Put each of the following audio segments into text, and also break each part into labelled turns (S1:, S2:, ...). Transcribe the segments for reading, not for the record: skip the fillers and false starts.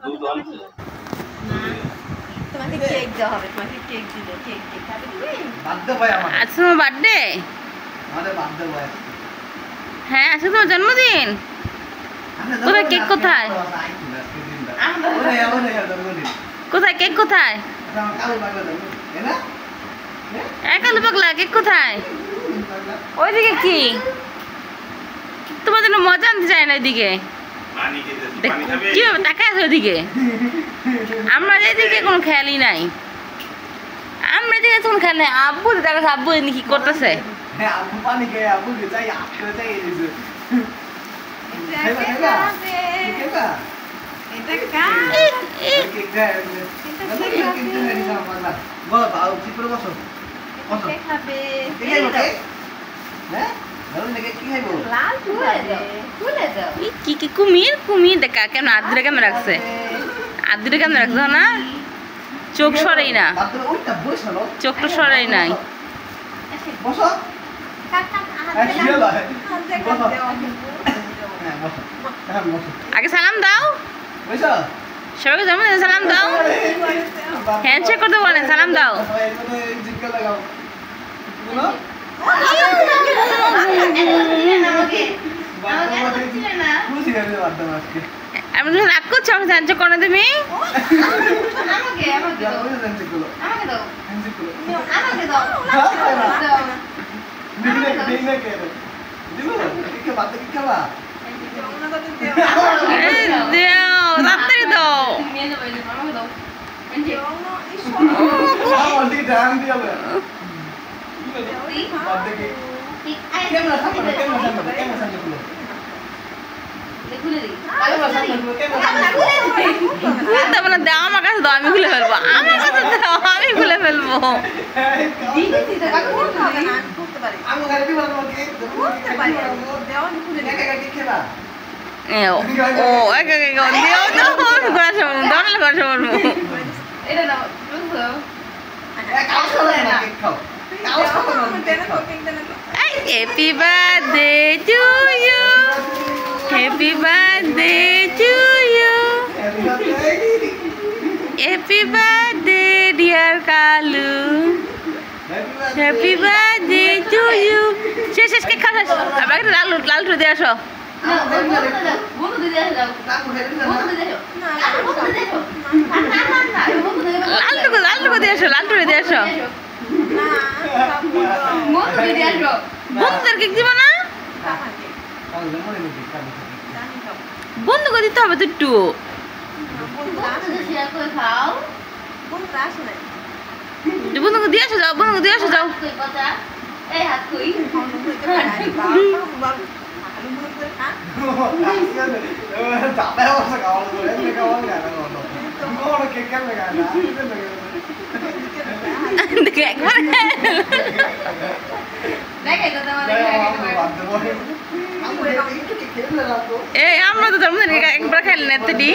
S1: তোমাকে কেক দেওয়া হবে, তোমাকে কেক দিলে কেক খাবে তুমি?
S2: বার্থডে বয় আমার।
S3: আজকে তোমার বার্থডে?
S2: আমাদের বার্থডে বয়।
S3: হ্যাঁ আজকে তোমার জন্মদিন। কোথায় কেক কোথায়? কোথায় কেক কোথায়? কালু পাগলা কেক কোথায়? ওইদিকে কি তোমার জন্য মজা আনতে চায় না ওইদিকে? কিভাবে তাকায় আছে ওইদিকে? আমরা যেদিকে কোনো খেয়ালই নাই, আমরা যেদিকে কোনো খেয়াল নাই। আব্বু দেখা আব্বু কি করতেছে? কি কুমির কুমির দেখা কেমন আদ্রে কেমন রাখছে, আদ্রে কেমন রাখছো না? চোখ সরাই না, চোখটা সরাই নাই। আগে সালাম দাও, সবাইকে জন্মদিনে সালাম দাও, হ্যান্ডশেক করতে বলেন, সালাম দাও। আমি রাগ করছি, আমাকে হ্যান্ডশেক করো তুমি। তাড়াতাড়ি দাও। আমার কাছে দাও, আমি খুলে ফেলবো। আমার কাছে দাও, আমি খুলে ফেলবো। Happy birthday to you, happy birthday to you, happy birthday dear Kalu, happy birthday to you. শেষ কে খাস? আমাকে লালটু দিয়ে আসো। লালটুকু দিয়ে আসো, লালটু দিয়ে আসো। বন্ধুদের কেক দিব না? বন্ধুকে দিতে হবে তো একটু। বন্ধুকে দিয়ে আসো যাও, বন্ধুকে দিয়ে আসো যাও। আমরা তো জন্মদিন একবার খেলি না এতটি।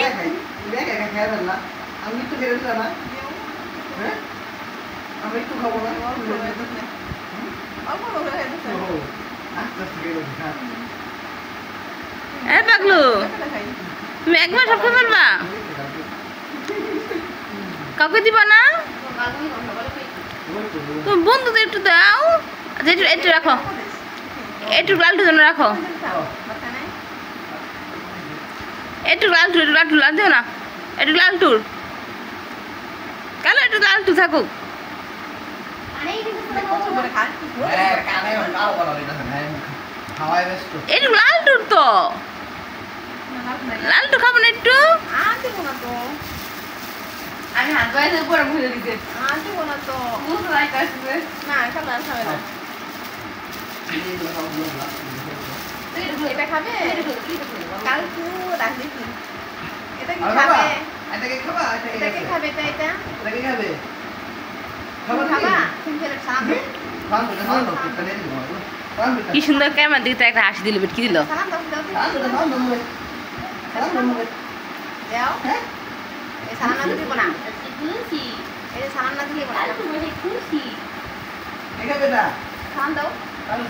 S3: পাগলু তুমি একবার সব খেয়ে ফেলবা, কাউকে দিবা না? তুমি বন্ধুদের একটু দাও। একটু রাখো, একটু লালটুর জন্য রাখো, একটু লালটু, একটু লালটু লাল দিও না, একটু লালটুর কালো, একটু লালটু থাকুক। একটু লালটুর তো, লালটু খাবো না একটু? আমি হাত বাইরে পরে ভুলে দিতে
S1: এটা খাবে? কালকে রাখবি কি? এটা কি খাবে?
S2: এটাকে খাবা?
S1: এটাকে খাবে? এটা এটা
S2: এটাকে খাবে?
S1: খাবা? সিম্পল সালাম
S3: কি সুন্দর ক্যামেরা দিতে একটা হাসি দিল, কি দিল?
S1: সালাম দাও দাও হ্যাঁ, এই সালাম না দিব না, খুশি এই সালাম না দিলে বলা খুশি।
S2: এটা বেটা
S1: সালাম দাও,
S2: সালাম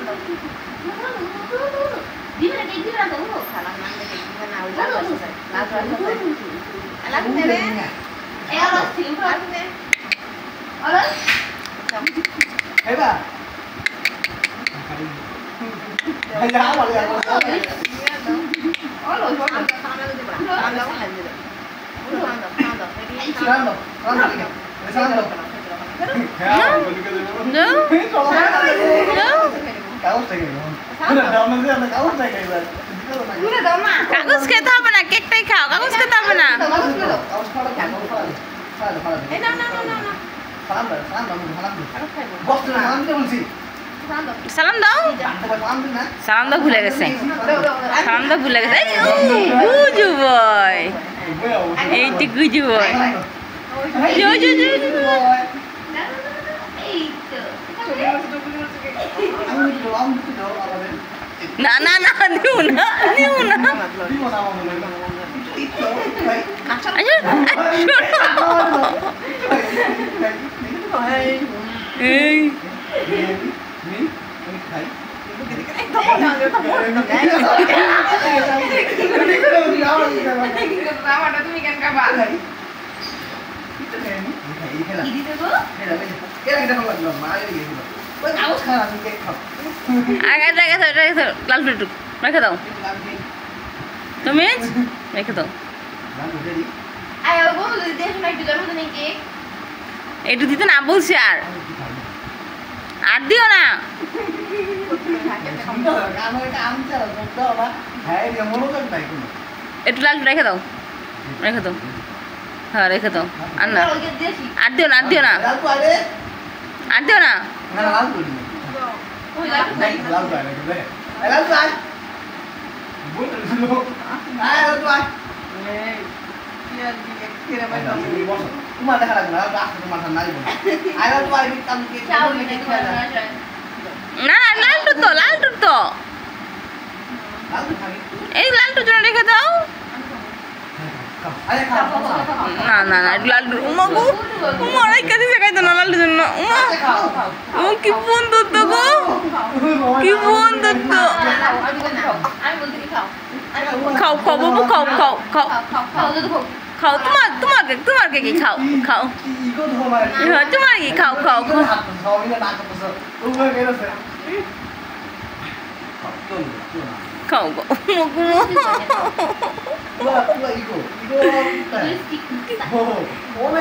S2: দাও।
S1: দিবে না কেক দিবে না তো সালাম না কেক দিবে না ওই লাল আছে লাল আছে লাল নেবে এই আলো ছিল লাল নে আলো
S2: খাইবা এই যা বলে
S1: আলো সালাম না দিবে না সালাম দাও না দিবে সালাম দাও
S2: সালাম দাও সালাম দাও
S3: No. No. কাগজ খেতে হবে না, কেকটাই খাও, কাগজ খেতে হবে না। সালাম দাও, সালাম দাও ভুলে গেছে, সালাম দাও ভুলে গেছে। গুজু বয়, এইটি গুজু বয়। না না না, নিউ না, নিউ না। এই
S1: তুমি কেন খাবা
S3: লাল টুক রেখে দাও, তুমি রেখে দাও। একটু দিতে না বলছি, আর আর দিও না। একটু লাল রেখে দাও, রেখে দাও, হ্যাঁ রেখে দাও। আর না, আর দিও না, আর দিও না, আর দিও না।
S2: তোমার দেখা লাগবে না, তোমার নাই
S3: না না, লালটু তো, লালটু তো, এই লালটুর জন্য রেখে দাও। না না না, লালটু উমা গো, উমারাই কাছে শেখাইতো না লালটুর জন্য। উমা ও কি বন্ধুত্ব গো, কি বন্ধুত্ব। খাও খাও বাবু, খাও খাও খাও খাও, তোমার কে কি খাও খাও, তোমার কি খাও খাও খাও। খাও গো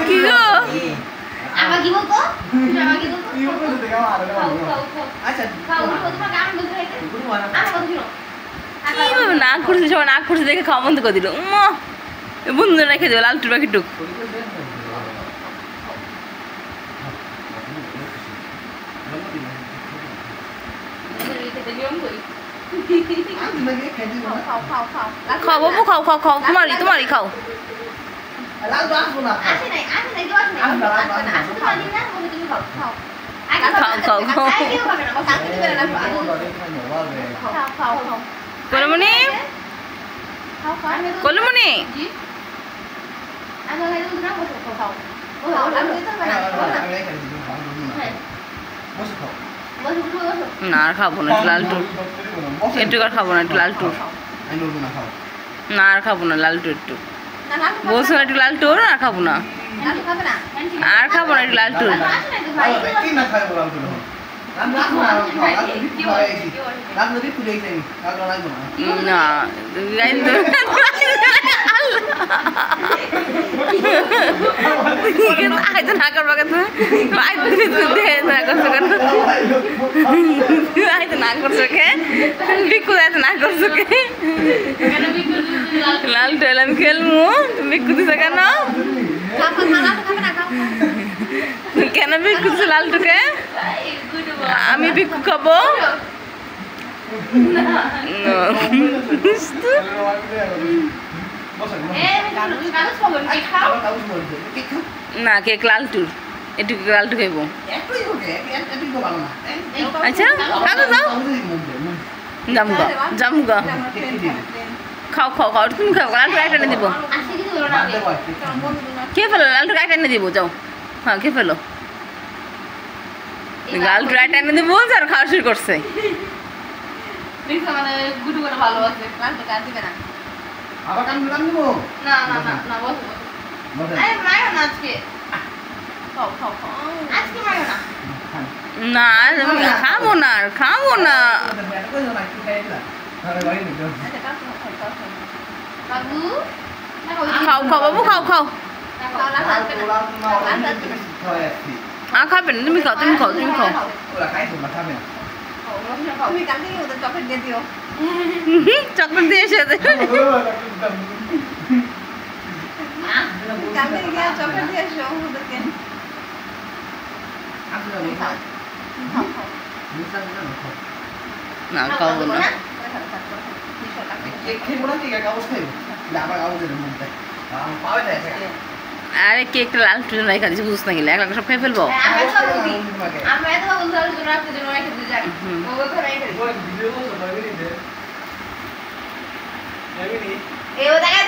S3: কি গো,
S1: আমার কি বলতো আমার কি বলতো
S3: না করছে, সবাই না করছে দেখে খাওয়া বন্ধ করে দিল। উমা বন্ধু রেখে দেবো লালটুর প্যাকেটুক। খাও বাবু, খাও খাও খাও, তোমারই খাও। কলমনি, কলমনি, না আর খাবো না লালটুর, একটু আর খাবো না, একটু লালটুর, না আর খাবো না লালটু, একটু বলছো না একটু লালটুর, আর খাবো না, আর খাবো না একটু লালটুর। না আইতো না করবা তুমি, না করছো কেন, আইতো না করছো কে, বিকু আইতো না করছো কে, লালটু এলাম খেলবো, তুমি বিকু দিছো কেন, কেন বিকু দিছো লালটুকে, আমি বিকু খাবো। না কেক লালটুর, একটু লালটু খাইব। আচ্ছা কাগজ দাও, জামুগা জামুগা, খাও খাও খাও, তুমি খাও, লালটু একটা এনে দিব, খেয়ে ফেলো, লালটু একটা এনে দিব, যাও হ্যাঁ খেয়ে ফেলো। লালটু একটা এনে দিব বলছে আর খাওয়া শুরু করছে।
S1: দেখছো মানে গুডু করে ভালো আছে কাঁদবে কাঁদবে না
S2: আবার কাম দিব
S1: না না না না বসো
S2: বসে
S1: আরে মারো না আজকে খাও খাও খাও আজকে মারো না
S3: না আমি খাবো না আর খাবো না
S1: বাবু
S3: খাও খাও বাবু খাও খাও খাবে না তুমি খাও তুমি খাও তুমি খাও
S1: তুমি কালকে ওদের চকলেট দিয়ে দিও
S3: চকলেট দিয়ে এসে দে
S1: কালকে গিয়ে চকলেট দিয়ে এসো ওদেরকে
S3: না খাবো না আরে কেকটা লাল টুজে নাই খাচ্ছি বুঝছ না গেলে এক লাখ সব খেয়ে ফেলবো
S1: আমরা এত উদাহরণ জন্য রাখতে জন্য রেখে দিতে যাই ও ঘরে রেখে দিই এই ও জায়গায়